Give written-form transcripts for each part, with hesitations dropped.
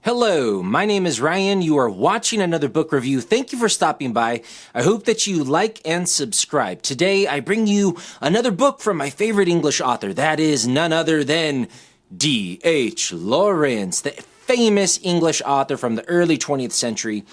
Hello, my name is Ryan. You are watching another book review. Thank you for stopping by. I hope that you like and subscribe. Today, I bring you another book from my favorite English author. That is none other than D.H. Lawrence, the famous English author from the early 20th century.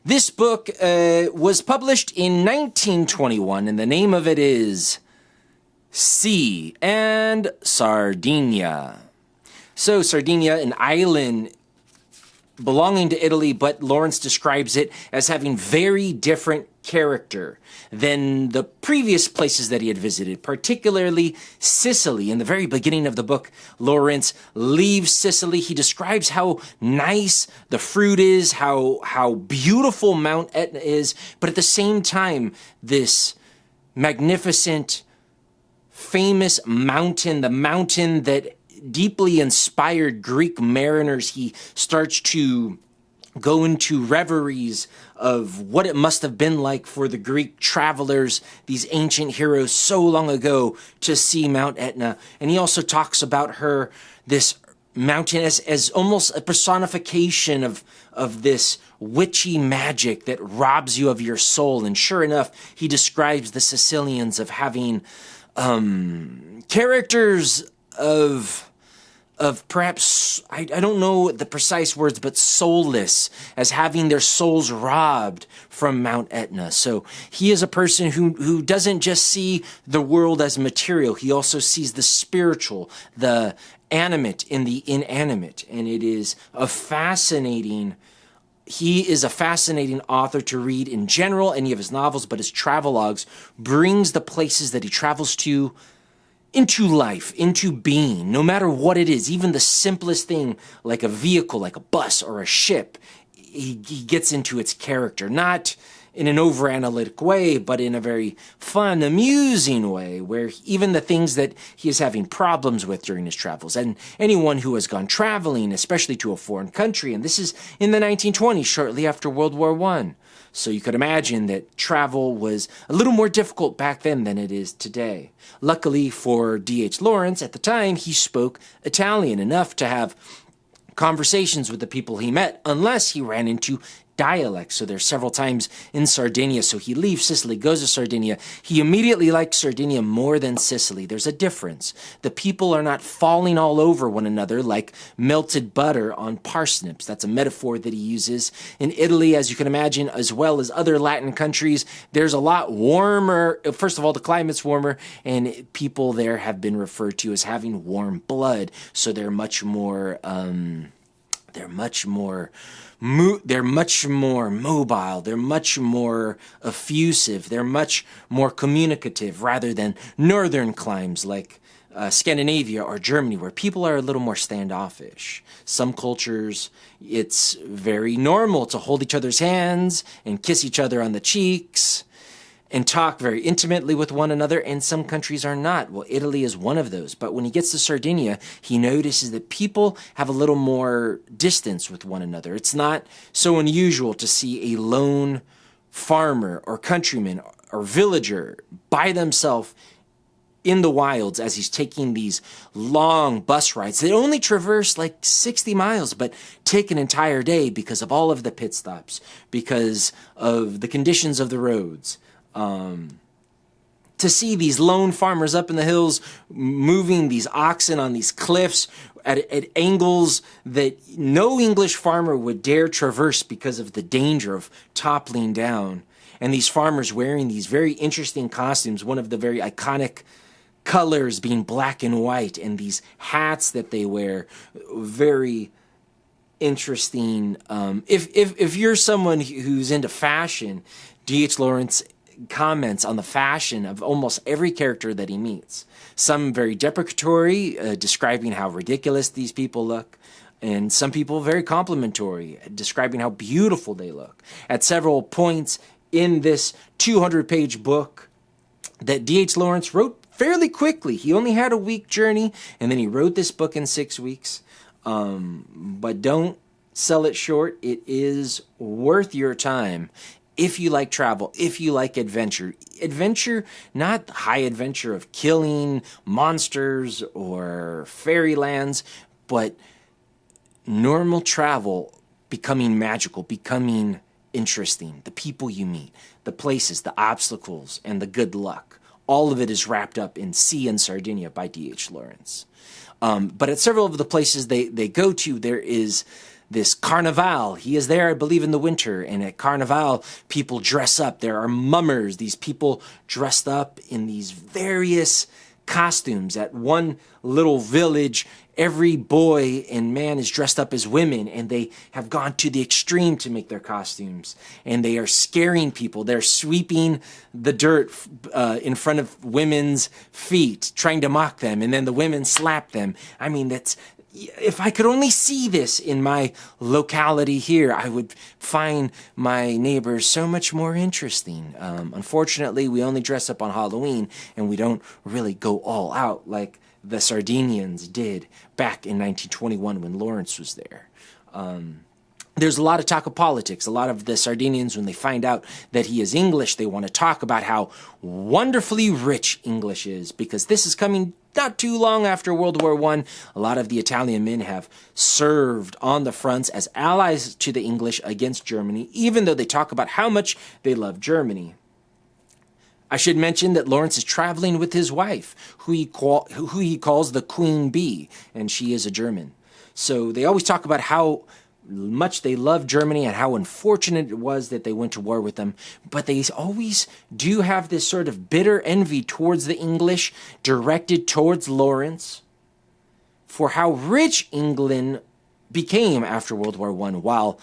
This book was published in 1921, and the name of it is Sea and Sardinia. So, Sardinia, an island belonging to Italy, but Lawrence describes it as having very different character than the previous places that he had visited, particularly Sicily. In the very beginning of the book, Lawrence leaves Sicily. He describes how nice the fruit is, how beautiful Mount Etna is, but at the same time, this magnificent, famous mountain, the mountain that deeply inspired Greek mariners, he starts to go into reveries of what it must have been like for the Greek travelers, these ancient heroes so long ago, to see Mount Etna. And he also talks about her, this mountain, as almost a personification of this witchy magic that robs you of your soul. And sure enough, he describes the Sicilians of having characters of perhaps, I don't know the precise words, but soulless, as having their souls robbed from Mount Etna. So he is a person who doesn't just see the world as material. He also sees the spiritual, the animate in the inanimate. And it is he is a fascinating author to read in general, any of his novels, but his travelogues brings the places that he travels to into life, into being, no matter what it is, even the simplest thing like a vehicle, like a bus or a ship, he gets into its character, not in an over-analytic way, but in a very fun, amusing way, where even the things that he is having problems with during his travels, and anyone who has gone traveling, especially to a foreign country, and this is in the 1920s, shortly after World War I. So you could imagine that travel was a little more difficult back then than it is today. Luckily for D.H. Lawrence, at the time, he spoke Italian enough to have conversations with the people he met, unless he ran into dialects. So there's several times in Sardinia. So he leaves Sicily, goes to Sardinia. He immediately likes Sardinia more than Sicily. There's a difference. The people are not falling all over one another like melted butter on parsnips. That's a metaphor that he uses. In Italy, as you can imagine, as well as other Latin countries, there's a lot warmer. First of all, the climate's warmer, and people there have been referred to as having warm blood. So they're much more mobile, they're much more effusive, they're much more communicative rather than northern climes like Scandinavia or Germany, where people are a little more standoffish. Some cultures, it's very normal to hold each other's hands and kiss each other on the cheeks and talk very intimately with one another, and some countries are not. Well, Italy is one of those. But when he gets to Sardinia, he notices that people have a little more distance with one another. It's not so unusual to see a lone farmer or countryman or villager by themselves in the wilds as he's taking these long bus rides. They only traverse like 60 miles, but take an entire day because of all of the pit stops, because of the conditions of the roads. To see these lone farmers up in the hills moving these oxen on these cliffs at angles that no English farmer would dare traverse because of the danger of toppling down. And these farmers wearing these very interesting costumes, one of the very iconic colors being black and white, and these hats that they wear, very interesting. If you're someone who's into fashion, D.H. Lawrence comments on the fashion of almost every character that he meets. Some very deprecatory, describing how ridiculous these people look, and some people very complimentary, describing how beautiful they look. At several points in this 200-page book that D.H. Lawrence wrote fairly quickly. He only had a week journey, and then he wrote this book in 6 weeks. But don't sell it short. It is worth your time. If you like travel, if you like adventure, not high adventure of killing monsters or fairylands, but normal travel becoming magical, becoming interesting. The people you meet, the places, the obstacles, and the good luck. All of it is wrapped up in Sea and Sardinia by D.H. Lawrence. But at several of the places they go to, there is this carnival. He is there, I believe, in the winter. And at carnival, people dress up. There are mummers, these people dressed up in these various costumes. At one little village, every boy and man is dressed up as women, and they have gone to the extreme to make their costumes. And they are scaring people. They're sweeping the dirt in front of women's feet, trying to mock them, and then the women slap them. I mean, if I could only see this in my locality here, I would find my neighbors so much more interesting. Unfortunately, we only dress up on Halloween, and we don't really go all out like the Sardinians did back in 1921 when Lawrence was there. There's a lot of talk of politics. A lot of the Sardinians, when they find out that he is English, they want to talk about how wonderfully rich English is, because this is coming not too long after World War I. A lot of the Italian men have served on the fronts as allies to the English against Germany, even though they talk about how much they love Germany. I should mention that Lawrence is traveling with his wife, who he calls the Queen Bee, and she is a German. So they always talk about how much they love Germany and how unfortunate it was that they went to war with them. But they always do have this sort of bitter envy towards the English, directed towards Lawrence, for how rich England became after World War I, while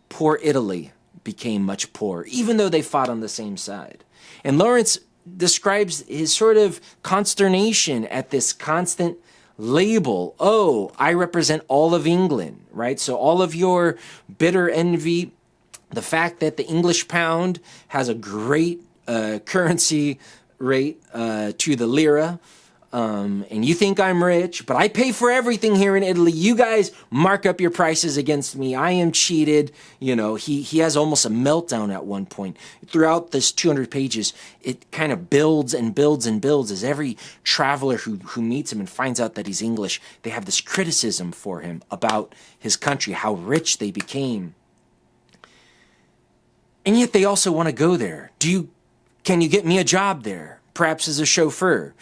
poor Italy became much poorer, even though they fought on the same side. And Lawrence describes his sort of consternation at this constant label. Oh, I represent all of England, right? So all of your bitter envy, the fact that the English pound has a great currency rate to the lira, and you think I'm rich, but I pay for everything here in Italy. You guys mark up your prices against me. I am cheated. You know, he has almost a meltdown at one point. Throughout this 200 pages, it kind of builds and builds and builds as every traveler who meets him and finds out that he's English, they have this criticism for him about his country, how rich they became. And yet they also want to go there. Can you get me a job there? Perhaps as a chauffeur.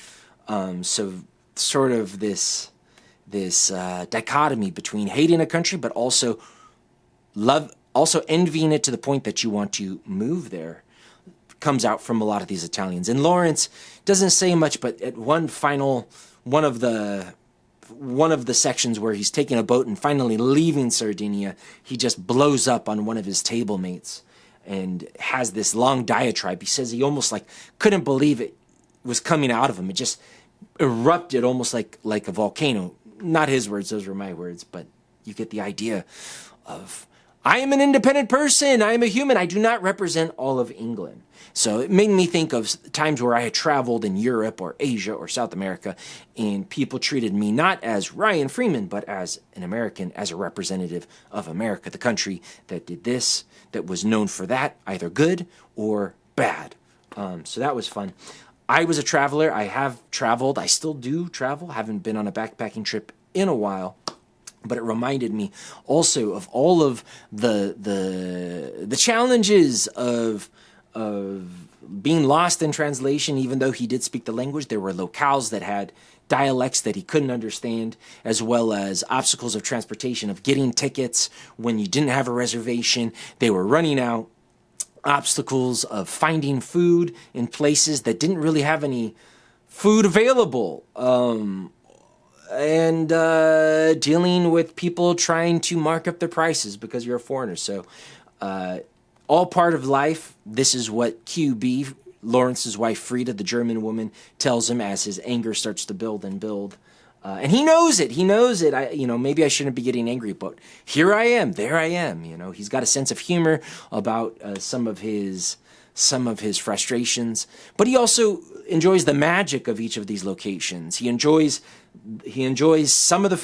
So sort of this dichotomy between hating a country, but also envying it to the point that you want to move there, comes out from a lot of these Italians. And Lawrence doesn't say much, but at one of the sections where he's taking a boat and finally leaving Sardinia, he just blows up on one of his table mates and has this long diatribe. He says he almost couldn't believe it was coming out of him. It just erupted almost like a volcano. Not his words, those were my words, but you get the idea of, I am an independent person, I am a human, I do not represent all of England. So it made me think of times where I had traveled in Europe or Asia or South America, and people treated me not as Ryan Freeman, but as an American, as a representative of America, the country that did this, that was known for that, either good or bad. So that was fun. I was a traveler. I have traveled. I still do travel. Haven't been on a backpacking trip in a while, but it reminded me also of all of the challenges of being lost in translation. Even though he did speak the language, there were locales that had dialects that he couldn't understand, as well as obstacles of transportation, of getting tickets when you didn't have a reservation. They were running out. Obstacles of finding food in places that didn't really have any food available, and dealing with people trying to mark up their prices because you're a foreigner. So all part of life. This is what QB, Lawrence's wife Frida, the German woman, tells him as his anger starts to build and build. And he knows it. He knows it. Maybe I shouldn't be getting angry, but here I am. There I am. He's got a sense of humor about some of his frustrations, but he also enjoys the magic of each of these locations. He enjoys some of the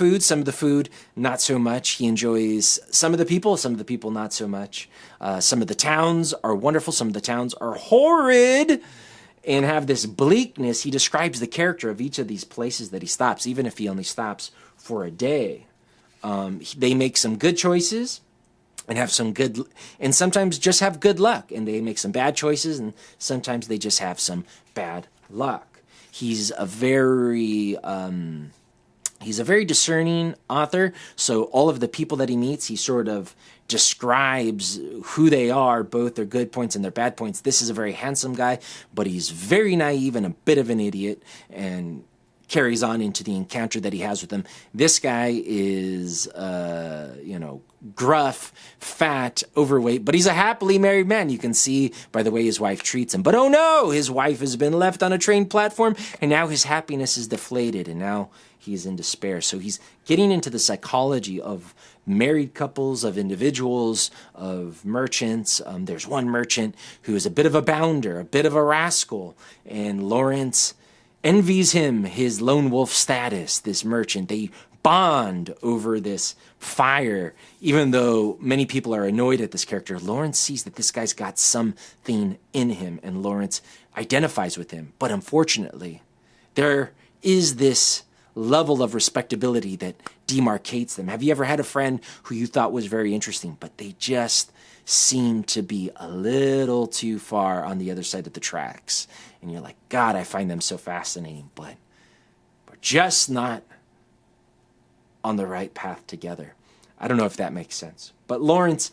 food not so much. He enjoys some of the people not so much. Some of the towns are wonderful. Some of the towns are horrid and have this bleakness. He describes the character of each of these places that he stops, even if he only stops for a day. They make some good choices, and have some good, and sometimes just have good luck, and they make some bad choices, and sometimes they just have some bad luck. He's a very discerning author, so all of the people that he meets, he sort of describes who they are, both their good points and their bad points. This is a very handsome guy, but he's very naive and a bit of an idiot, and carries on into the encounter that he has with them. This guy is, gruff, fat, overweight, but he's a happily married man. You can see by the way his wife treats him. But oh no, his wife has been left on a train platform, and now his happiness is deflated, and now he's in despair. So he's getting into the psychology of married couples, of individuals, of merchants. There's one merchant who is a bit of a bounder, a bit of a rascal, and Lawrence envies him his lone wolf status, this merchant. They bond over this fire, even though many people are annoyed at this character. Lawrence sees that this guy's got something in him, and Lawrence identifies with him. But unfortunately, there is this level of respectability that demarcates them. Have you ever had a friend who you thought was very interesting, but they just seem to be a little too far on the other side of the tracks? And you're like, God, I find them so fascinating, but we're just not on the right path together. I don't know if that makes sense. But Lawrence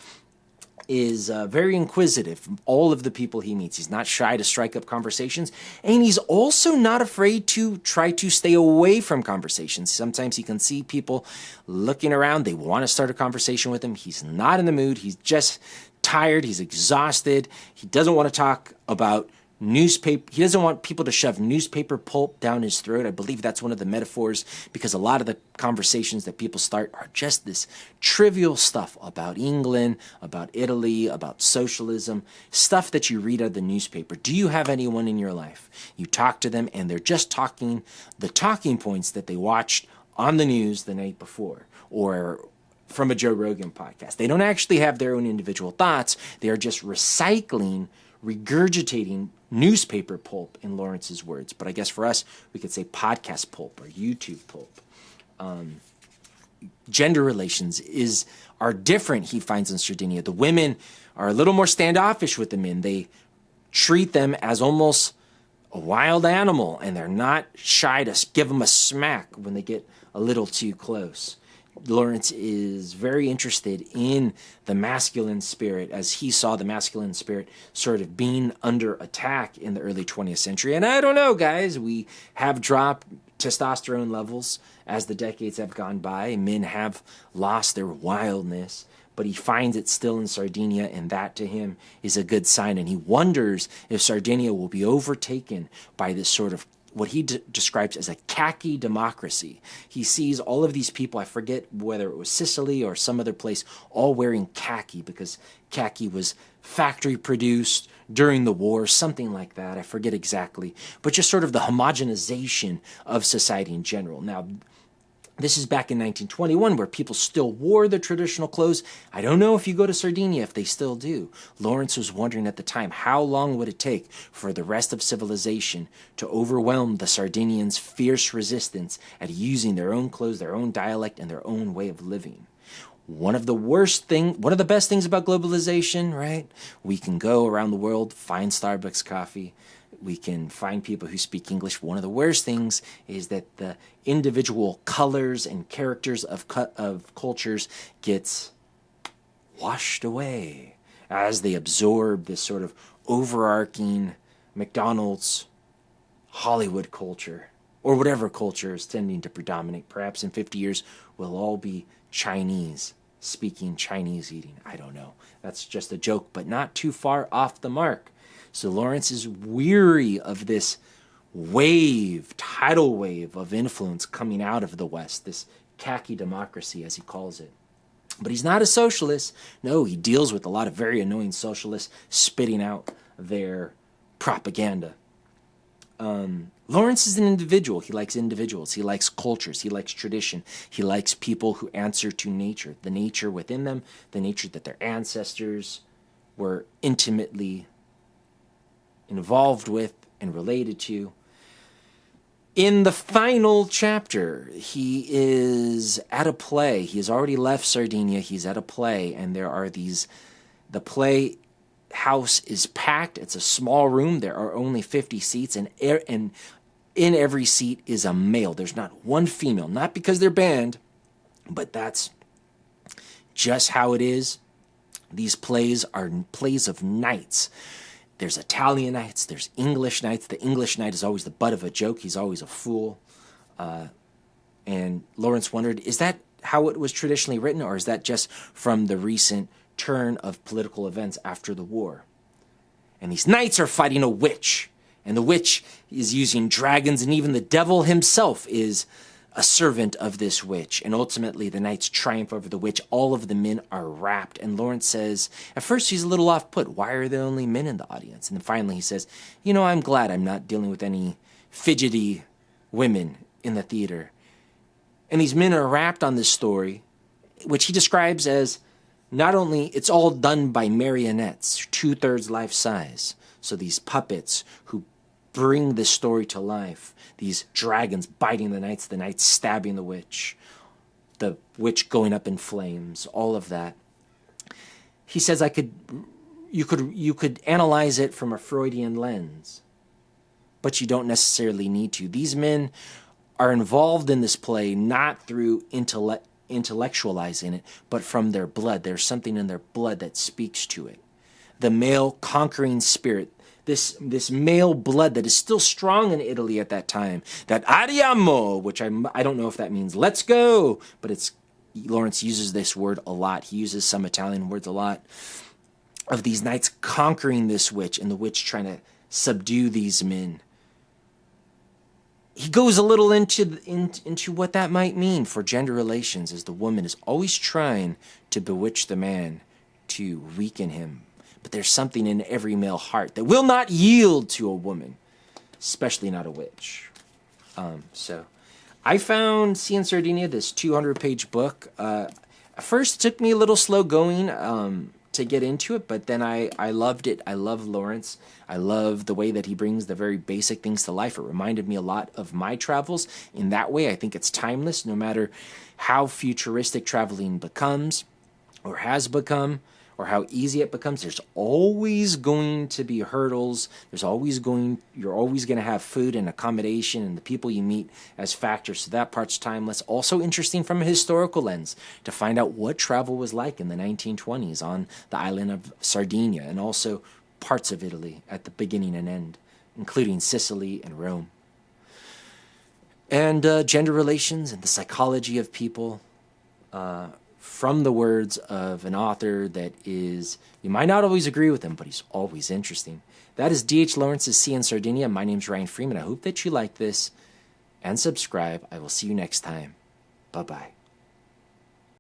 is very inquisitive from all of the people he meets. He's not shy to strike up conversations, and he's also not afraid to try to stay away from conversations. Sometimes he can see people looking around. They want to start a conversation with him. He's not in the mood. He's just tired. He's exhausted. He doesn't want to talk about newspaper. He doesn't want people to shove newspaper pulp down his throat. I believe that's one of the metaphors, because a lot of the conversations that people start are just this trivial stuff about England, about Italy, about socialism, stuff that you read out of the newspaper. Do you have anyone in your life? You talk to them and they're just talking the talking points that they watched on the news the night before, or from a Joe Rogan podcast. They don't actually have their own individual thoughts. They are just regurgitating newspaper pulp, in Lawrence's words. But I guess for us, we could say podcast pulp or YouTube pulp. Gender relations are different, he finds in Sardinia. The women are a little more standoffish with the men. They treat them as almost a wild animal, and they're not shy to give them a smack when they get a little too close. Lawrence is very interested in the masculine spirit, as he saw the masculine spirit sort of being under attack in the early 20th century. And I don't know, guys, we have dropped testosterone levels as the decades have gone by. Men have lost their wildness, but he finds it still in Sardinia, and that to him is a good sign. And he wonders if Sardinia will be overtaken by this sort of what he describes as a khaki democracy. He sees all of these people, I forget whether it was Sicily or some other place, all wearing khaki, because khaki was factory produced during the war, something like that. I forget exactly. But just sort of the homogenization of society in general. Now, this is back in 1921, where people still wore the traditional clothes. I don't know if you go to Sardinia if they still do. Lawrence was wondering at the time, how long would it take for the rest of civilization to overwhelm the Sardinians' fierce resistance at using their own clothes, their own dialect, and their own way of living? One of the best things about globalization, right? We can go around the world, find Starbucks coffee. We can find people who speak English. One of the worst things is that the individual colors and characters of cultures gets washed away as they absorb this sort of overarching McDonald's Hollywood culture, or whatever culture is tending to predominate. Perhaps in 50 years, we'll all be Chinese, speaking Chinese eating. I don't know. That's just a joke, but not too far off the mark. So Lawrence is weary of this tidal wave of influence coming out of the West, this khaki democracy, as he calls it. But he's not a socialist. No, he deals with a lot of very annoying socialists spitting out their propaganda. Lawrence is an individual. He likes individuals. He likes cultures. He likes tradition. He likes people who answer to nature, the nature within them, the nature that their ancestors were intimately involved with and related to. In the final chapter, he is at a play. He has already left Sardinia. He's at a play, and the play house is packed. It's a small room. There are only 50 seats, and in every seat is a male. There's not one female, not because they're banned, but that's just how it is. These plays are plays of knights. There's Italian knights, there's English knights. The English knight is always the butt of a joke. He's always a fool. And Lawrence wondered, is that how it was traditionally written, or is that just from the recent turn of political events after the war? And these knights are fighting a witch, and the witch is using dragons, and even the devil himself is a servant of this witch. And ultimately, the knights triumph over the witch. All of the men are wrapped. And Lawrence says, at first he's a little off-put. Why are there only men in the audience? And then finally he says, I'm glad I'm not dealing with any fidgety women in the theater. And these men are wrapped on this story, which he describes as not only, it's all done by marionettes, 2/3 life size. So these puppets who bring this story to life. These dragons biting the knights stabbing the witch going up in flames, all of that. He says you could analyze it from a Freudian lens, but you don't necessarily need to. These men are involved in this play not through intellectualizing it, but from their blood. There's something in their blood that speaks to it. The male conquering spirit, this male blood that is still strong in Italy at that time, that ariamo, which I don't know if that means let's go, but Lawrence uses this word a lot. He uses some Italian words a lot, of these knights conquering this witch and the witch trying to subdue these men. He goes a little into what that might mean for gender relations, as the woman is always trying to bewitch the man, to weaken him. But there's something in every male heart that will not yield to a woman, especially not a witch. So I found Sea in Sardinia, this 200-page book. At first, it took me a little slow going to get into it, but then I loved it. I love Lawrence. I love the way that he brings the very basic things to life. It reminded me a lot of my travels. In that way, I think it's timeless, no matter how futuristic traveling becomes or has become, or how easy it becomes. There's always going to be hurdles. You're always going to have food and accommodation and the people you meet as factors. So that part's timeless. Also interesting from a historical lens to find out what travel was like in the 1920s on the island of Sardinia, and also parts of Italy at the beginning and end, including Sicily and Rome. And gender relations and the psychology of people, from the words of an author that is, you might not always agree with him, but he's always interesting. That is D.H. Lawrence's Sea in Sardinia. My name's Ryan Freeman. I hope that you like this, and subscribe. I will see you next time. Bye-bye.